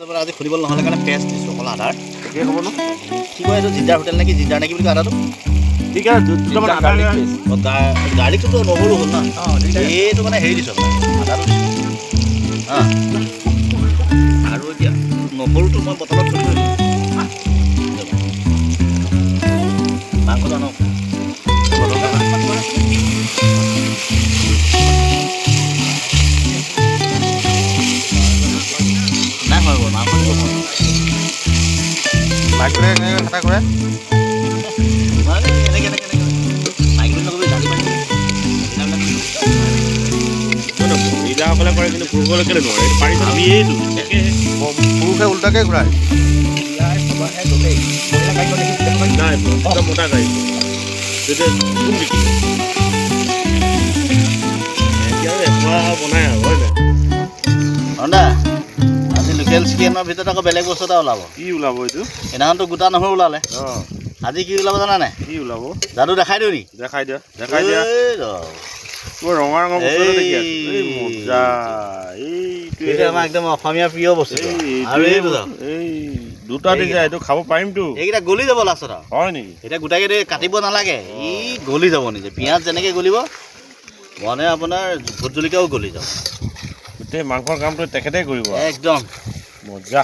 আজি খুলিব নহ'লে কাৰণে পেষ্ট দিছোঁ অকল আধাৰ ঠিকে হ'ব ন কি কয় এইটো জিঞ্জাৰ হোটেল নেকি জিঞ্জাৰ নেকি বুলি কয় আধাটো ঠিক আছে দুটামান গাৰ্লিক পেষ্ট গাৰ্লিকটোতো নহৰু হ'ল না এইটো মানে হেৰি দিছোঁ আধাটো দিছোঁ আৰু এতিয়া নহৰুটো মই বটলত থৈ দিছোঁ মাংসটো আনক নাই হয় মাংসটো মাইকলে কথা কৰে মহিলাসকলে কৰে কিন্তু পুৰুষসকলে কেলে নোৱাৰে পাৰিছে আমি এইটো পুৰুষে উল্টাকে ঘূৰাই নাই মোটা গাড়ী তেতিয়া কোন বিকি এতিয়া এখোৱা বনাই আৰু হয় নাই অন্দা আজি লোকেল চিকেনৰ ভিতৰত আকৌ বেলেগ বস্তু এটা ওলাব কি ওলাব এইটো সেইদিনাখনতো গোটা নহৰু ওলালে আজি কি ওলাব জানা নাই কি ওলাব যাদু দেখাই দিওঁ নি দেখাই দিয়া ৰঙা ৰঙা বস্তু দেখি আছো এই মজা এইটো আমাৰ একদম অসমীয়া প্ৰিয় বস্তু আৰু এই দুটা দিছে এইটো খাব পাৰিমতো এইকেইটা গলি যাব লাষ্টত হয় নেকি এতিয়া গোটাকে কাটিব নালাগে ই গলি যাব নিজে পিঁয়াজ যেনেকৈ গলিব মানে আপোনাৰ ভোট জলকীয়াও গলি যাব গোটেই মাংসৰ কামটো তেখেতে কৰিব একদম মজা